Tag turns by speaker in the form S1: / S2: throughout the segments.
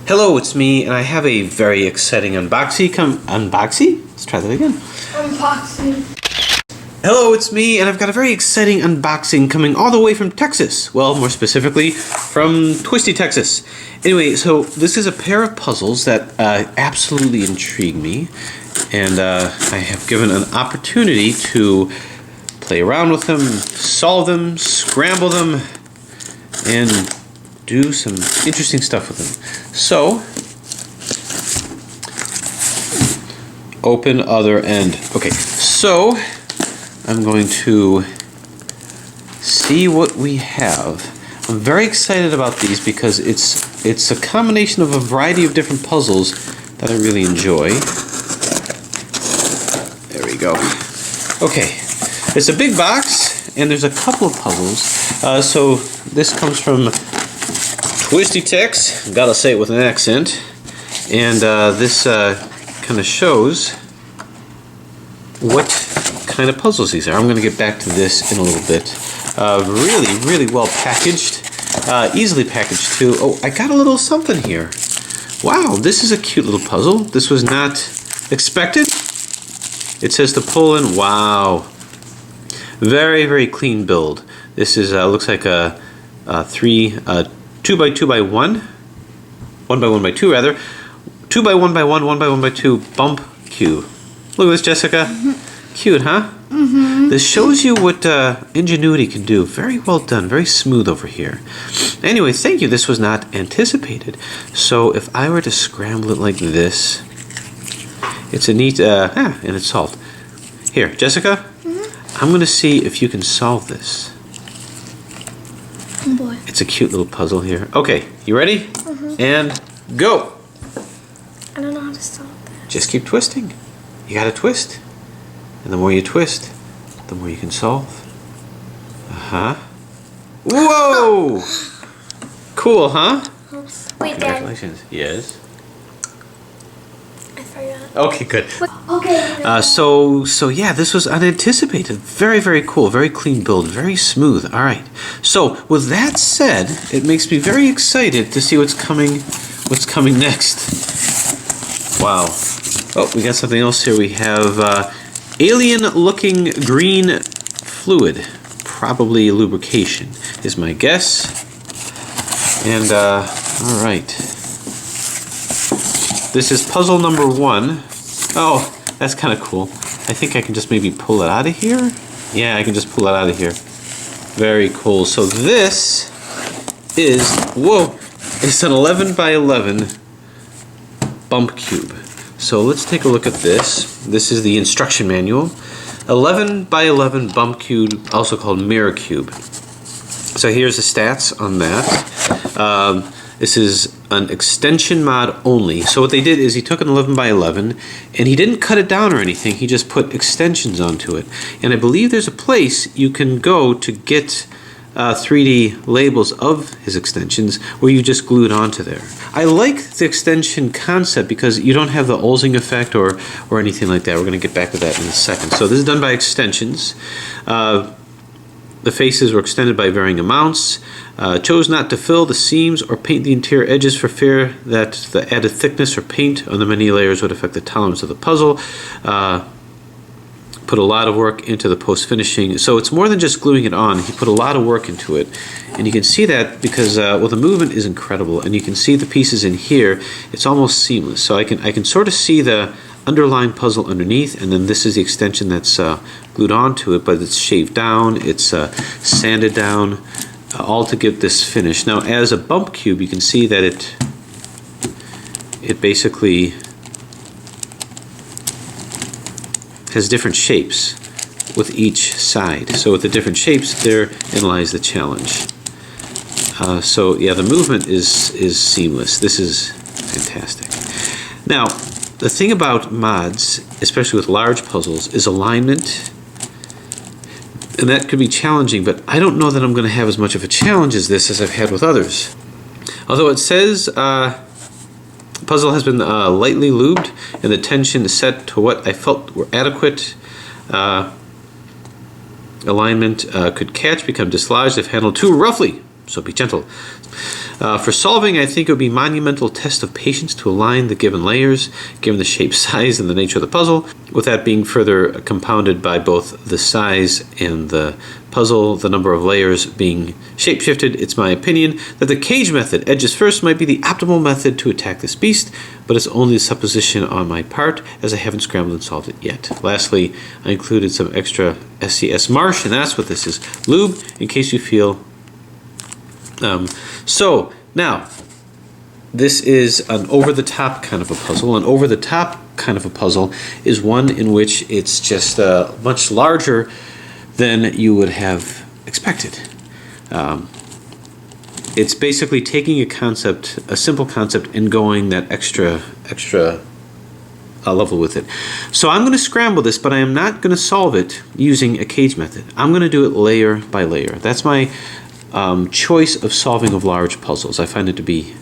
S1: Hello, it's me, and I have a very exciting unboxing? Let's try that again.
S2: Unboxing.
S1: Hello, it's me, and I've got a very exciting unboxing coming all the way from Texas. Well, more specifically, from TwistyTex, Texas. Anyway, so this is a pair of puzzles that absolutely intrigue me, and I have given an opportunity to play around with them, solve them, scramble them, and do some interesting stuff with them. So, open other end. Okay, so I'm going to see what we have. I'm very excited about these because it's a combination of a variety of different puzzles that I really enjoy. There we go. Okay, it's a big box and there's a couple of puzzles. So this comes from TwistyTex, gotta say it with an accent, and this kind of shows what kind of puzzles these are. I'm going to get back to this in a little bit. Really well packaged, easily packaged too. Oh, I got a little something here. Wow, this is a cute little puzzle. This was not expected. It says to pull in. Wow, very clean build. This is looks like a 2 by 2 by 1 by 1 by 2 rather, 2 by 1 by 1 1 by 1 by 2 bump cube. Look at this, Jessica. Cute, huh? This shows you what ingenuity can do. Very well done, very smooth over here. Anyway, thank you. This was not anticipated. So if I were to scramble it like this, it's a neat and it's solved. Here, Jessica, I'm going to see if you can solve this.
S2: Oh boy.
S1: It's a cute little puzzle here. Okay, you ready? And go!
S2: I don't know how to solve that.
S1: Just keep twisting. You gotta twist. And the more you twist, the more you can solve. Whoa! Cool, huh?
S2: Oops. Wait, Dad.
S1: Congratulations. Yes?
S2: I forgot.
S1: Okay, good.
S2: Okay.
S1: So yeah, this was unanticipated. Very cool, very clean build, very smooth. All right. So with that said, it makes me very excited to see what's coming next. Wow. Oh, we got something else here. We have alien-looking green fluid, probably lubrication, is my guess. And all right. This is puzzle number 1. Oh, that's kind of cool. I think I can just maybe pull it out of here. Yeah, I can just pull it out of here. Very cool. So this is, whoa, it's an 11 by 11 bump cube. So let's take a look at this. This is the instruction manual. 11 by 11 bump cube, also called mirror cube. So here's the stats on that. This is an extension mod only. So what they did is he took an 11 by 11 and he didn't cut it down or anything. He just put extensions onto it. And I believe there's a place you can go to get 3D labels of his extensions where you just glue it onto there. I like the extension concept because you don't have the Olsing effect or anything like that. We're going to get back to that in a second. So this is done by extensions. The faces were extended by varying amounts. Chose not to fill the seams or paint the interior edges for fear that the added thickness or paint on the many layers would affect the tolerance of the puzzle. Put a lot of work into the post-finishing. So it's more than just gluing it on. He put a lot of work into it. And you can see that because, well, the movement is incredible. And you can see the pieces in here. It's almost seamless. So I can sort of see the underlying puzzle underneath, and then this is the extension that's glued onto it, but it's shaved down, it's sanded down, all to give this finish. Now, as a bump cube, you can see that it basically has different shapes with each side. So with the different shapes, therein lies the challenge. So yeah, the movement is seamless. This is fantastic. Now, the thing about mods, especially with large puzzles, is alignment. And that could be challenging, but I don't know that I'm going to have as much of a challenge as this as I've had with others. Although it says puzzle has been lightly lubed and the tension is set to what I felt were adequate. Alignment could catch, become dislodged if handled too roughly. so be gentle. For solving, I think it would be a monumental test of patience to align the given layers, given the shape, size, and the nature of the puzzle, with that being further compounded by both the size and the puzzle, the number of layers being shape-shifted. It's my opinion that the cage method, edges first, might be the optimal method to attack this beast, but it's only a supposition on my part, as I haven't scrambled and solved it yet. Lastly, I included some extra SCS Marsh, and that's what this is, lube, in case you feel. So now, this is an over-the-top kind of a puzzle. An over-the-top kind of a puzzle is one in which it's just much larger than you would have expected. It's basically taking a concept, a simple concept, and going that extra level with it. So I'm going to scramble this, but I am not going to solve it using a cage method. I'm going to do it layer by layer. That's my choice of solving of large puzzles. I find it to be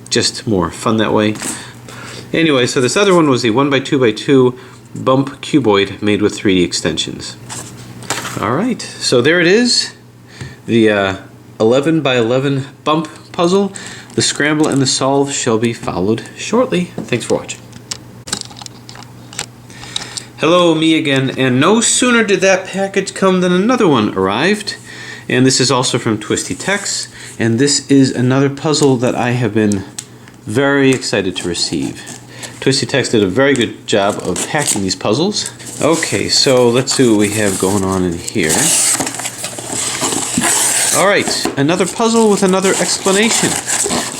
S1: just more fun that way. Anyway, so this other one was the 1x2x2 bump cuboid made with 3D extensions. Alright, so there it is, the 11x11 bump puzzle. The scramble and the solve shall be followed shortly. Thanks for watching. Hello, me again, and no sooner did that package come than another one arrived. And this is also from TwistyTex, and this is another puzzle that I have been very excited to receive. TwistyTex did a very good job of packing these puzzles. Okay, so let's see what we have going on in here. Alright, another puzzle with another explanation.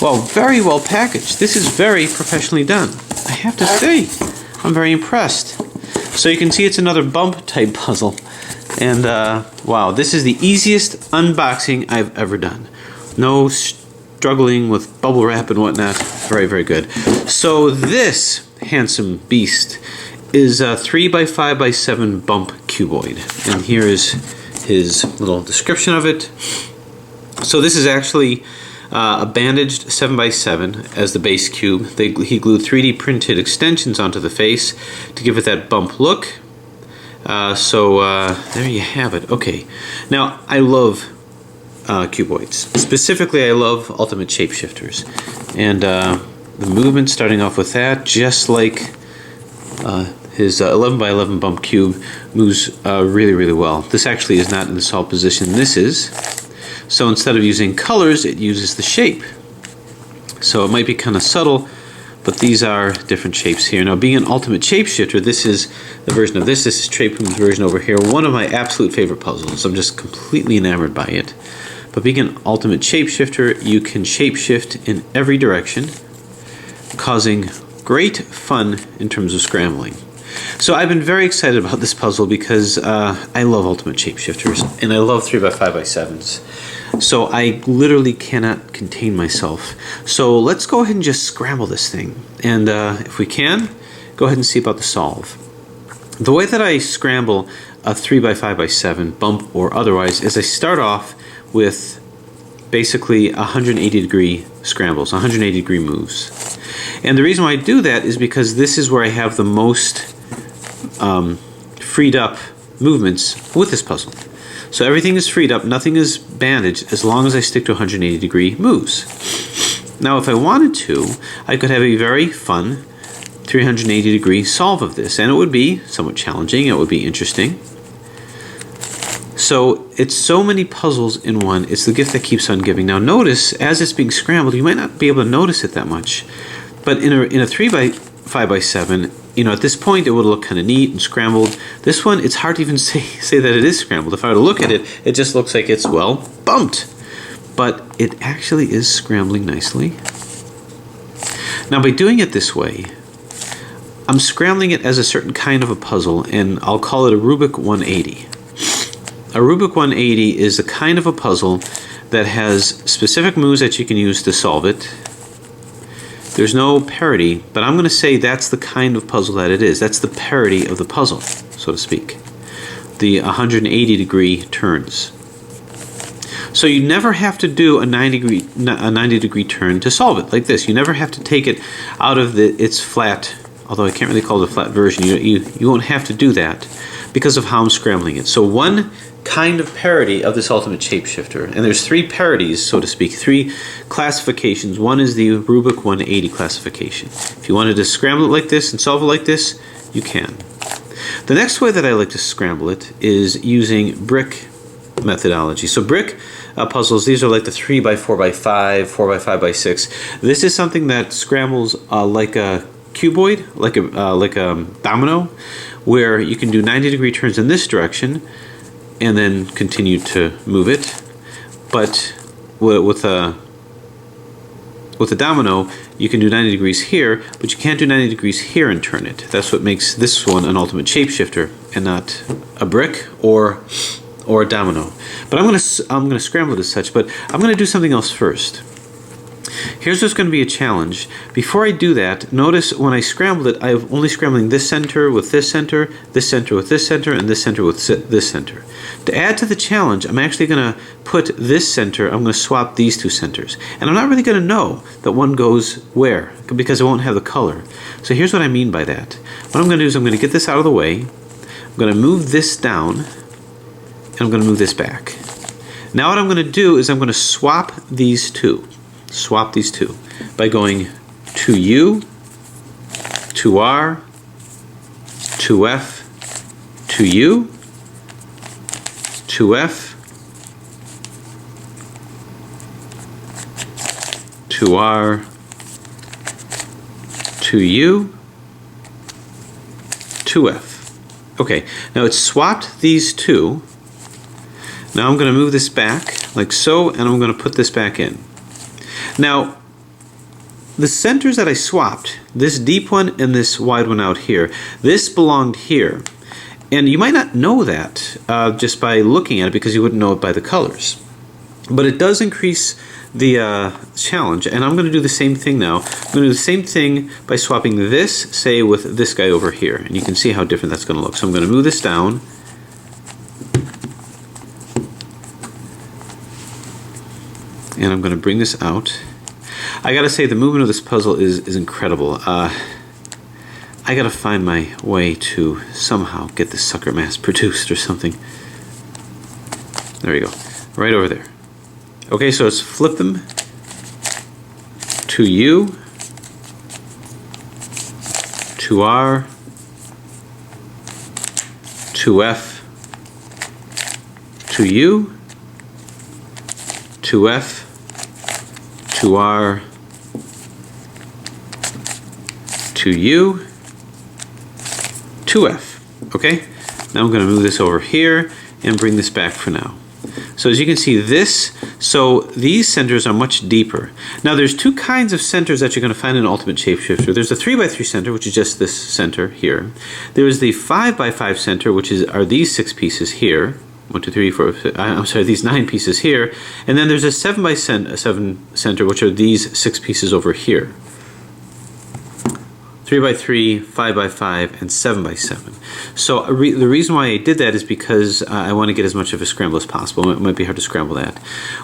S1: Well, very well packaged. This is very professionally done. I have to say, I'm very impressed. So you can see it's another bump type puzzle. And wow, this is the easiest unboxing I've ever done. No struggling with bubble wrap and whatnot. Very, very good. So this handsome beast is a 3x5x7 bump cuboid. And here is his little description of it. So this is actually a bandaged 7x7 as the base cube. He glued 3D printed extensions onto the face to give it that bump look. There you have it. Okay, now I love cuboids. Specifically, I love ultimate shapeshifters, and the movement starting off with that, just like his 11x11 bump cube, moves really, really well. This actually is not in the solid position. This is. So instead of using colors, it uses the shape. So it might be kind of subtle, but these are different shapes here. Now, being an ultimate shapeshifter, this is the version of this. This is Trey Poom's version over here. One of my absolute favorite puzzles. I'm just completely enamored by it. But being an ultimate shapeshifter, you can shapeshift in every direction, causing great fun in terms of scrambling. So I've been very excited about this puzzle because I love ultimate shapeshifters, and I love 3x5x7s. So I literally cannot contain myself. So let's go ahead and just scramble this thing. And if we can, go ahead and see about the solve. The way that I scramble a 3x5x7, bump or otherwise, is I start off with basically 180-degree scrambles, 180-degree moves. And the reason why I do that is because this is where I have the most freed up movements with this puzzle. So everything is freed up, nothing is bandaged, as long as I stick to 180-degree moves. Now, if I wanted to, I could have a very fun 380-degree solve of this, and it would be somewhat challenging, it would be interesting. So it's so many puzzles in one, it's the gift that keeps on giving. Now notice, as it's being scrambled, you might not be able to notice it that much, but in a 3x5x7, you know, at this point it would look kind of neat and scrambled. This one, it's hard to even say that it is scrambled. If I were to look at it, it just looks like it's, well, bumped. But it actually is scrambling nicely. Now by doing it this way, I'm scrambling it as a certain kind of a puzzle, and I'll call it a Rubik 180. A Rubik 180 is a kind of a puzzle that has specific moves that you can use to solve it. There's no parity, but I'm going to say that's the kind of puzzle that it is. That's the parity of the puzzle, so to speak. The 180-degree turns. So you never have to do a 90-degree turn to solve it like this. You never have to take it out of its flat, although I can't really call it a flat version. You won't have to do that because of how I'm scrambling it. So one kind of parody of this ultimate shapeshifter. And there's 3 parodies, so to speak, 3 classifications. One is the Rubik 180 classification. If you wanted to scramble it like this and solve it like this, you can. The next way that I like to scramble it is using brick methodology. So brick puzzles, these are like the 3x4x5, 4x5x6. This is something that scrambles like a cuboid, like a domino, where you can do 90-degree turns in this direction and then continue to move it. But with a domino, you can do 90 degrees here, but you can't do 90 degrees here and turn it. That's what makes this one an ultimate shapeshifter and not a brick or a domino. But I'm gonna scramble it as such, but I'm gonna do something else first. Here's what's going to be a challenge. Before I do that, notice when I scrambled it, I'm only scrambling this center with this center with this center, and this center with this center. To add to the challenge, I'm actually going to put this center, I'm going to swap these 2 centers. And I'm not really going to know that one goes where, because I won't have the color. So here's what I mean by that. What I'm going to do is I'm going to get this out of the way, I'm going to move this down, and I'm going to move this back. Now what I'm going to do is I'm going to swap these 2. Swap these 2 by going 2U, 2R, 2F, 2U, 2F, 2R, 2U, 2F. Okay, now it's swapped these 2. Now I'm going to move this back like so, and I'm going to put this back in. Now, the centers that I swapped, this deep one and this wide one out here, this belonged here. And you might not know that just by looking at it, because you wouldn't know it by the colors. But it does increase the challenge, and I'm going to do the same thing now. I'm going to do the same thing by swapping this, say, with this guy over here. And you can see how different that's going to look. So I'm going to move this down. And I'm going to bring this out. I gotta say, the movement of this puzzle is incredible. I gotta find my way to somehow get this sucker mass produced or something. There we go. Right over there. Okay, so let's flip them. 2U, 2R, 2F, 2U, 2F, 2R, 2U, 2F. Okay? Now I'm going to move this over here and bring this back for now. So as you can see, these centers are much deeper. Now there's 2 kinds of centers that you're going to find in an ultimate shapeshifter. There's the 3x3 center, which is just this center here. There's the 5x5 center, which are these 6 pieces here. 1, 2, 3, 4, I'm sorry, these 9 pieces here. And then there's a 7x7 center, which are these 6 pieces over here. 3x3, 5x5, and 7x7. So the reason why I did that is because I want to get as much of a scramble as possible. It might be hard to scramble that.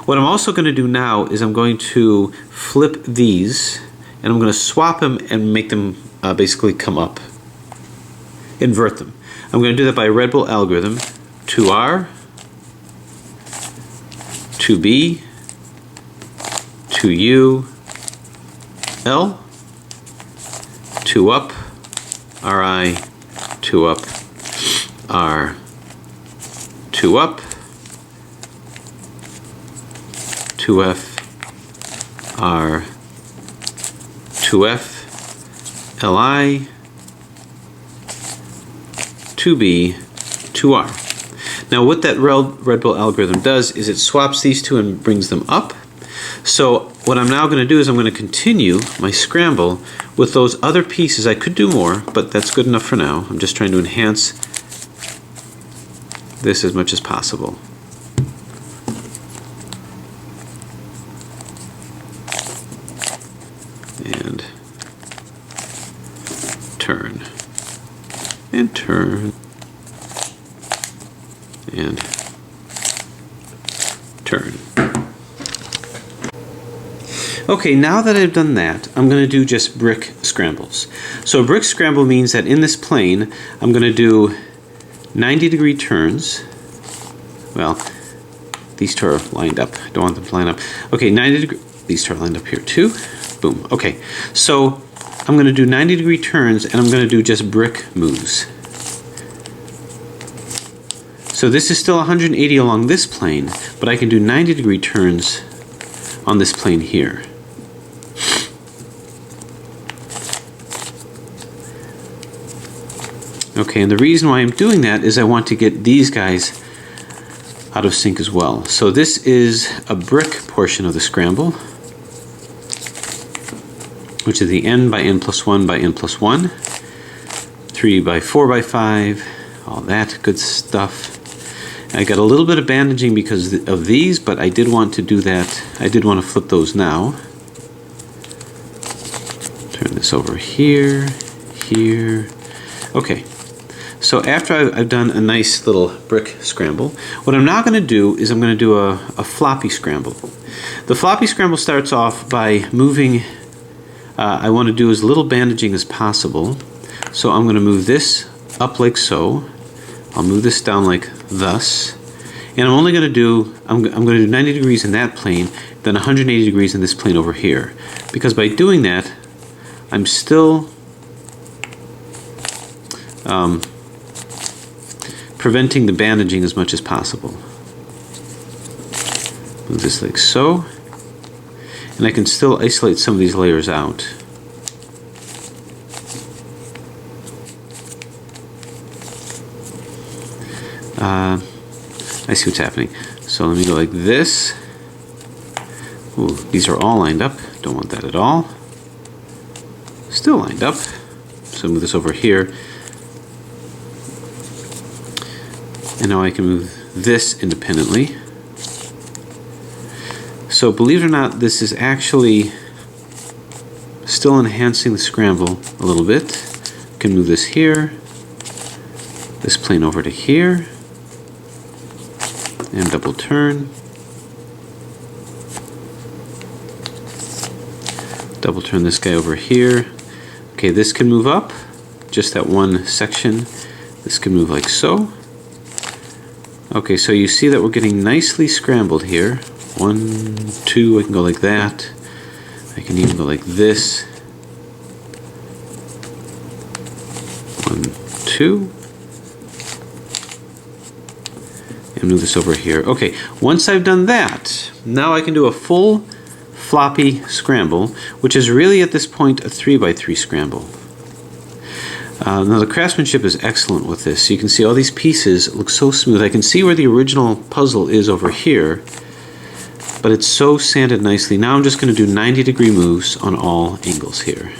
S1: What I'm also going to do now is I'm going to flip these, and I'm going to swap them and make them basically come up. Invert them. I'm going to do that by Red Bull algorithm. 2R, 2B, 2U, L, 2 up, RI, 2 up, R, 2 up, 2F, R, 2F, LI, 2B, 2R. Now what that Red Bull algorithm does is it swaps these 2 and brings them up. So what I'm now going to do is I'm going to continue my scramble with those other pieces. I could do more, but that's good enough for now. I'm just trying to enhance this as much as possible. And turn. And turn. And turn. Okay, now that I've done that, I'm going to do just brick scrambles. So a brick scramble means that in this plane, I'm going to do 90-degree turns Well, these two are lined up. I don't want them to line up. Okay, 90 degree. These two are lined up here too. Boom. Okay, so I'm going to do 90-degree turns, and I'm going to do just brick moves. So this is still 180 along this plane, but I can do 90-degree turns on this plane here. Okay, and the reason why I'm doing that is I want to get these guys out of sync as well. So this is a brick portion of the scramble, which is the n by n plus 1 by n plus 1, 3 by 4 by 5, all that good stuff. I got a little bit of bandaging because of these, but I did want to do that. I did want to flip those now. Turn this over here, here. Okay. So after I've done a nice little brick scramble, what I'm now going to do is I'm going to do a floppy scramble. The floppy scramble starts off by moving, I want to do as little bandaging as possible. So I'm going to move this up like so. I'll move this down like thus. And I'm only going to do, I'm going to do 90 degrees in that plane, then 180 degrees in this plane over here. Because by doing that, I'm still preventing the bandaging as much as possible. Move this like so, and I can still isolate some of these layers out. I see what's happening. So let me go like this. Ooh, these are all lined up. Don't want that at all. Still lined up. So move this over here. And now I can move this independently. So believe it or not, this is actually still enhancing the scramble a little bit. Can move this here, this plane over to here, and double turn. Double turn this guy over here. Okay, this can move up, just that one section. This can move like so. Okay, so you see that we're getting nicely scrambled here. 1, 2, I can go like that. I can even go like this. 1, 2. And move this over here. Okay, once I've done that, now I can do a full floppy scramble, which is really at this point a 3x3 scramble. Now the craftsmanship is excellent with this. You can see all these pieces look so smooth. I can see where the original puzzle is over here, but it's so sanded nicely. Now I'm just going to do 90-degree moves on all angles here.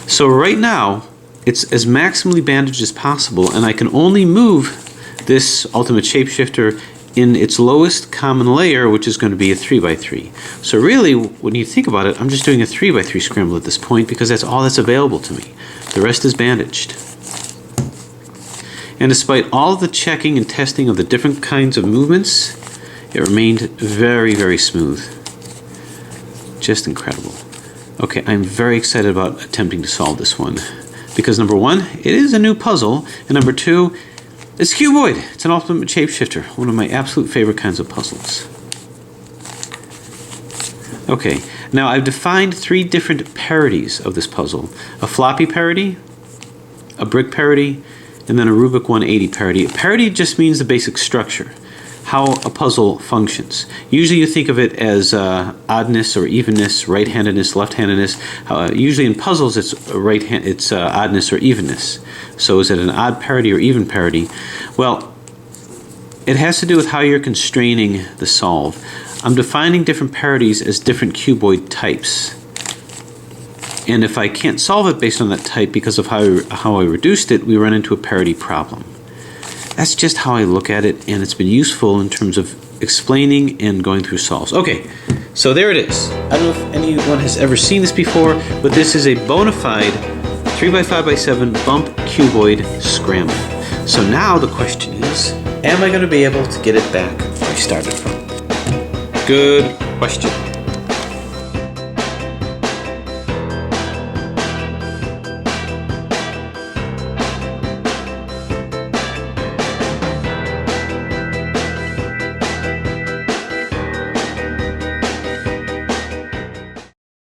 S1: So right now, it's as maximally bandaged as possible, and I can only move this ultimate shapeshifter in its lowest common layer, which is going to be a 3x3. So really, when you think about it, I'm just doing a 3x3 scramble at this point because that's all that's available to me. The rest is bandaged. And despite all the checking and testing of the different kinds of movements, it remained very, very smooth. Just incredible. Okay, I'm very excited about attempting to solve this one. Because number one, it is a new puzzle, and number two, it's cuboid. It's an ultimate shapeshifter, one of my absolute favorite kinds of puzzles. Okay, now I've defined 3 different parodies of this puzzle. A floppy parody, a brick parody, and then a Rubik 180 parody. A parody just means the basic structure, how a puzzle functions. Usually you think of it as oddness or evenness, right-handedness, left-handedness. Usually in puzzles it's oddness or evenness. So is it an odd parody or even parody? Well, it has to do with how you're constraining the solve. I'm defining different parodies as different cuboid types. And if I can't solve it based on that type because of how I reduced it, we run into a parody problem. That's just how I look at it, and it's been useful in terms of explaining and going through solves. Okay, so there it is. I don't know if anyone has ever seen this before, but this is a bona fide 3x5x7 bump cuboid scramble. So now the question is, am I going to be able to get it back where I started from? Good question.